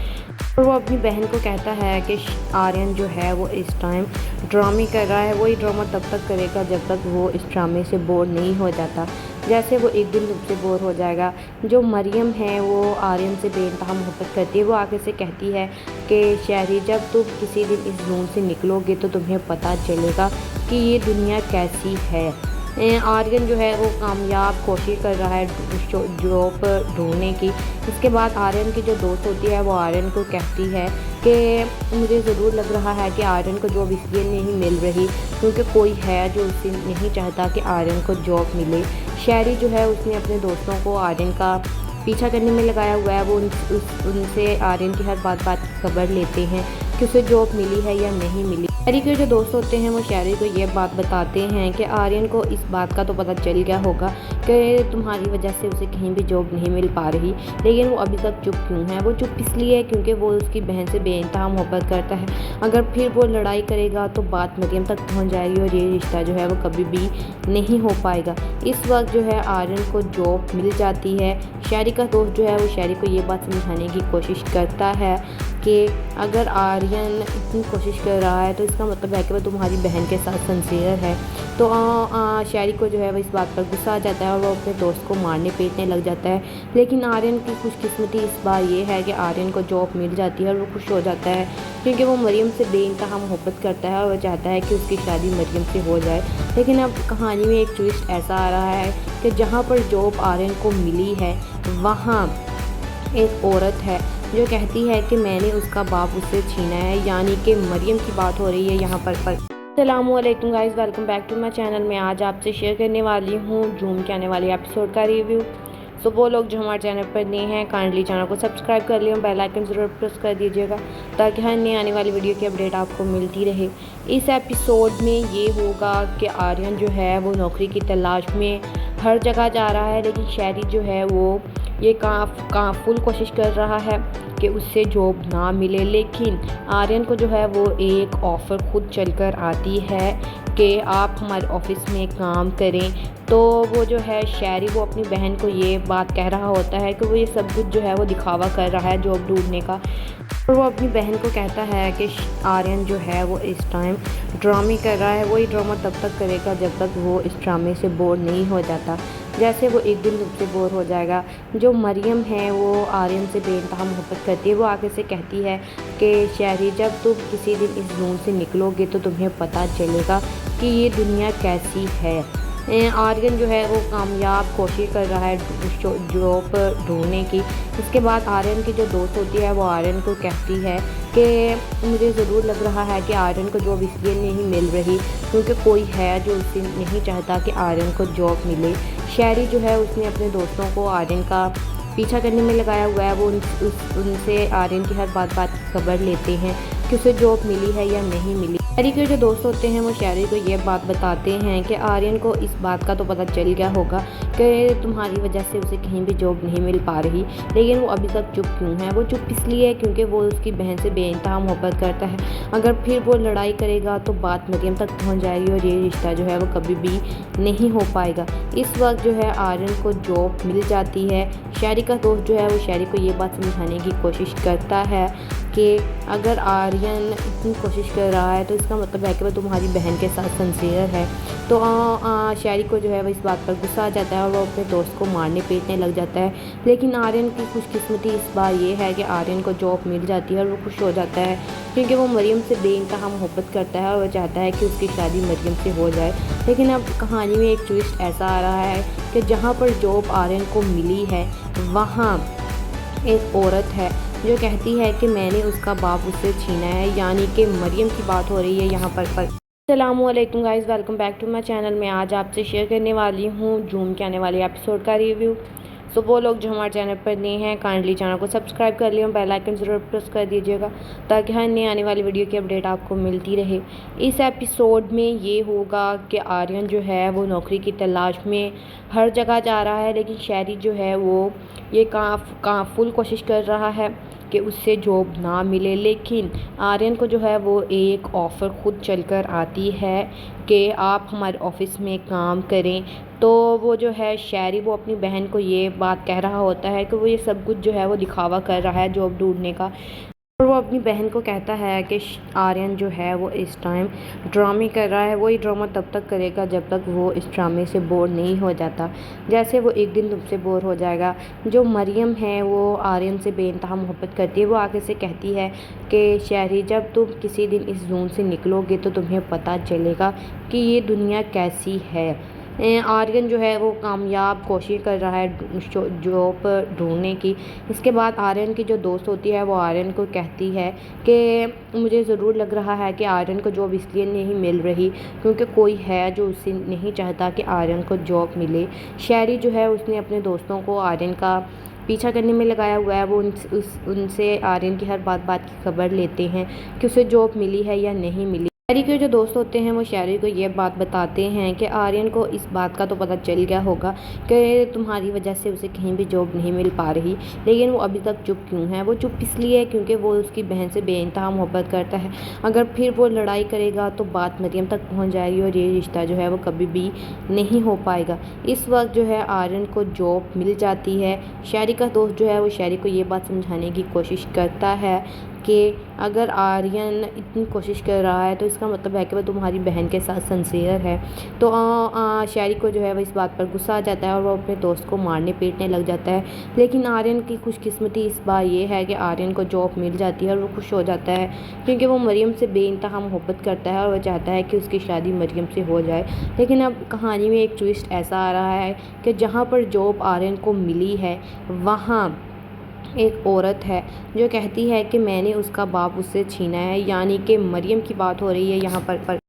और वो अपनी बहन को कहता है कि आर्यन जो है वो इस टाइम ड्रामे कर रहा है, वही ड्रामा तब तक करेगा जब तक वो इस ड्रामे से बोर नहीं हो जाता। जैसे वो एक दिन से बोर हो जाएगा, जो मरियम है वो आर्यन से बेइंतहा मोहब्बत करती है। वो आगे से कहती है कि शहरी जब तुम किसी दिन इस रूम से निकलोगे तो तुम्हें पता चलेगा कि ये दुनिया कैसी है। आर्यन जो है वो कामयाब कोशिश कर रहा है जॉब ढूंढने की। इसके बाद आर्यन की जो दोस्त होती है वो आर्यन को कहती है कि मुझे ज़रूर लग रहा है कि आर्यन को जॉब इसलिए नहीं मिल रही क्योंकि कोई है जो उसे नहीं चाहता कि आर्यन को जॉब मिले। शहरी जो है उसने अपने दोस्तों को आर्यन का पीछा करने में लगाया हुआ है। वो उनसे आर्यन की हर बात की खबर लेते हैं कि उसे जॉब मिली है या नहीं मिली। शहरी के जो दोस्त होते हैं वो शहरी को ये बात बताते हैं कि आर्यन को इस बात का तो पता चल गया होगा कि तुम्हारी वजह से उसे कहीं भी जॉब नहीं मिल पा रही, लेकिन वो अभी तक चुप क्यों है? वो चुप इसलिए है क्योंकि वो उसकी बहन से बेइंतहा मोहब्बत करता है। अगर फिर वो लड़ाई करेगा तो बात मरियम तक पहुँच जाएगी और ये रिश्ता जो है वो कभी भी नहीं हो पाएगा। इस वक्त जो है आर्यन को जॉब मिल जाती है। शहरी का दोस्त जो है वो शहरी को ये बात समझाने की कोशिश करता है कि अगर आर्यन इतनी कोशिश कर रहा है तो इसका मतलब है कि वो तुम्हारी बहन के साथ सिंसियर है। तो शहरी को जो है वो इस बात पर गुस्सा आ जाता है और वो अपने दोस्त को मारने पीटने लग जाता है। लेकिन आर्यन की खुशकिस्मती इस बार ये है कि आर्यन को जॉब मिल जाती है और वो खुश हो जाता है क्योंकि वो मरियम से बेइंतहा मोहब्बत करता है और वो चाहता है कि उसकी शादी मरियम से हो जाए। लेकिन अब कहानी में एक ट्विस्ट ऐसा आ रहा है कि जहाँ पर जॉब आर्यन को मिली है वहाँ एक औरत है जो कहती है कि मैंने उसका बाप उससे छीना है, यानी कि मरियम की बात हो रही है यहाँ पर। अस्सलामुअलैकुम guys, welcome back to my channel. मैं आज आपसे शेयर करने वाली हूँ जूम के आने वाले एपिसोड का रिव्यू। सो वो लोग जो हमारे चैनल पर नए हैं काइंडली चैनल को सब्सक्राइब कर लियो, बेल आइकन ज़रूर प्रेस कर दीजिएगा ताकि हर नई आने वाली वीडियो की अपडेट आपको मिलती रहे। इस एपिसोड में ये होगा कि आर्यन जो है वो नौकरी की तलाश में हर जगह जा रहा है, लेकिन शहरी जो है वो ये कहाँ फुल कोशिश कर रहा है कि उससे जॉब ना मिले। लेकिन आर्यन को जो है वो एक ऑफ़र खुद चलकर आती है कि आप हमारे ऑफिस में काम करें। तो वो जो है शहरी वो अपनी बहन को ये बात कह रहा होता है कि वो ये सब कुछ जो है वो दिखावा कर रहा है जॉब ढूंढने का। और वो अपनी बहन को कहता है कि आर्यन जो है वो इस टाइम ड्रामे कर रहा है, वही ड्रामा तब तक करेगा जब तक वो इस ड्रामे से बोर नहीं हो जाता। जैसे वो एक दिन से बोर हो जाएगा, जो मरियम है वो आर्यन से बेइंतहा मोहब्बत करती है। वो आगे से कहती है कि शहरी जब तुम किसी दिन इस रूम से निकलोगे तो तुम्हें पता चलेगा कि ये दुनिया कैसी है। आर्यन जो है वो कामयाब कोशिश कर रहा है जॉब ढूंढने की। इसके बाद आर्यन की जो दोस्त होती है वो आर्यन को कहती है कि मुझे ज़रूर लग रहा है कि आर्यन को जॉब इसलिए नहीं मिल रही क्योंकि कोई है जो उसे नहीं चाहता कि आर्यन को जॉब मिले। शहरी जो है उसने अपने दोस्तों को आर्यन का पीछा करने में लगाया हुआ है। वो उनसे आर्यन की हर बात की खबर लेते हैं कि उसे जॉब मिली है या नहीं मिली। शहरी के जो दोस्त होते हैं वो शहरी को ये बात बताते हैं कि आर्यन को इस बात का तो पता चल गया होगा कि तुम्हारी वजह से उसे कहीं भी जॉब नहीं मिल पा रही, लेकिन वो अभी तक चुप क्यों है? वो चुप इसलिए है क्योंकि वो उसकी बहन से बेइंतहा मोहब्बत करता है। अगर फिर वो लड़ाई करेगा तो बात मरियम तक पहुँच जाएगी और ये रिश्ता जो है वो कभी भी नहीं हो पाएगा। इस वक्त जो है आर्यन को जॉब मिल जाती है। शहरी का दोस्त जो है वो शहरी को ये बात समझाने की कोशिश करता है कि अगर आर्यन इतनी कोशिश कर रहा है तो इसका मतलब है कि वो तुम्हारी बहन के साथ सिंसियर है। तो शहरी को जो है वो इस बात पर गुस्सा आ जाता है और वो अपने दोस्त को मारने पीटने लग जाता है। लेकिन आर्यन की खुशकिस्मती इस बार ये है कि आर्यन को जॉब मिल जाती है और वो खुश हो जाता है क्योंकि वो मरियम से बेइंतहा मोहब्बत करता है और वो चाहता है कि उसकी शादी मरियम से हो जाए। लेकिन अब कहानी में एक ट्विस्ट ऐसा आ रहा है कि जहाँ पर जॉब आर्यन को मिली है वहाँ एक औरत है जो कहती है कि मैंने उसका बाप उससे छीना है, यानी कि मरियम की बात हो रही है यहाँ पर। अस्सलामुअलैकुम guys, welcome back to my channel. मैं आज आपसे शेयर करने वाली हूँ जूम के आने वाले एपिसोड का रिव्यू। सो वो लोग जो हमारे चैनल पर नए हैं काइंडली चैनल को सब्सक्राइब कर लियो, बेल आइकन ज़रूर प्रेस कर दीजिएगा ताकि हर नई आने वाली वीडियो की अपडेट आपको मिलती रहे। इस एपिसोड में ये होगा कि आर्यन जो है वो नौकरी की तलाश में हर जगह जा रहा है, लेकिन शहरी जो है वो ये फुल कोशिश कर रहा है कि उससे जॉब ना मिले। लेकिन आर्यन को जो है वो एक ऑफ़र खुद चलकर आती है कि आप हमारे ऑफिस में काम करें। तो वो जो है शहरी वो अपनी बहन को ये बात कह रहा होता है कि वो ये सब कुछ जो है वो दिखावा कर रहा है जॉब ढूंढने का। और वो अपनी बहन को कहता है कि आर्यन जो है वो इस टाइम ड्रामे कर रहा है, वही ड्रामा तब तक करेगा जब तक वो इस ड्रामे से बोर नहीं हो जाता। जैसे वो एक दिन तुमसे बोर हो जाएगा। जो मरियम है वो आर्यन से बेइंतहा मोहब्बत करती है। वो आगे से कहती है कि शहरी जब तुम किसी दिन इस जोन से निकलोगे तो तुम्हें पता चलेगा कि ये दुनिया कैसी है। आर्यन जो है वो कामयाब कोशिश कर रहा है जॉब ढूंढने की। इसके बाद आर्यन की जो दोस्त होती है वो आर्यन को कहती है कि मुझे ज़रूर लग रहा है कि आर्यन को जॉब इसलिए नहीं मिल रही क्योंकि कोई है जो उससे नहीं चाहता कि आर्यन को जॉब मिले। शहरी जो है उसने अपने दोस्तों को आर्यन का पीछा करने में लगाया हुआ है। वो उनसे आर्यन की हर बात की खबर लेते हैं कि उसे जॉब मिली है या नहीं मिली। शहरी के जो दोस्त होते हैं वो शहरी को ये बात बताते हैं कि आर्यन को इस बात का तो पता चल गया होगा कि तुम्हारी वजह से उसे कहीं भी जॉब नहीं मिल पा रही, लेकिन वो अभी तक चुप क्यों है। वो चुप इसलिए है क्योंकि वो उसकी बहन से बेइंतहा मोहब्बत करता है। अगर फिर वो लड़ाई करेगा तो बात मरियम तक पहुंच जाएगी और ये रिश्ता जो है वो कभी भी नहीं हो पाएगा। इस वक्त जो है आर्यन को जॉब मिल जाती है। शहरी का दोस्त जो है वो शहरी को ये बात समझाने की कोशिश करता है कि अगर आर्यन इतनी कोशिश कर रहा है तो इसका मतलब है कि वो तुम्हारी बहन के साथ सिंसियर है। तो शहरी को जो है वो इस बात पर गुस्सा आ जाता है और वो अपने दोस्त को मारने पीटने लग जाता है। लेकिन आर्यन की खुशकिस्मती इस बार ये है कि आर्यन को जॉब मिल जाती है और वो खुश हो जाता है क्योंकि वो मरियम से बेइंतहा मोहब्बत करता है और वह चाहता है कि उसकी शादी मरियम से हो जाए। लेकिन अब कहानी में एक ट्विस्ट ऐसा आ रहा है कि जहाँ पर जॉब आर्यन को मिली है वहाँ एक औरत है जो कहती है कि मैंने उसका बाप उससे छीना है, यानी कि मरियम की बात हो रही है यहाँ पर।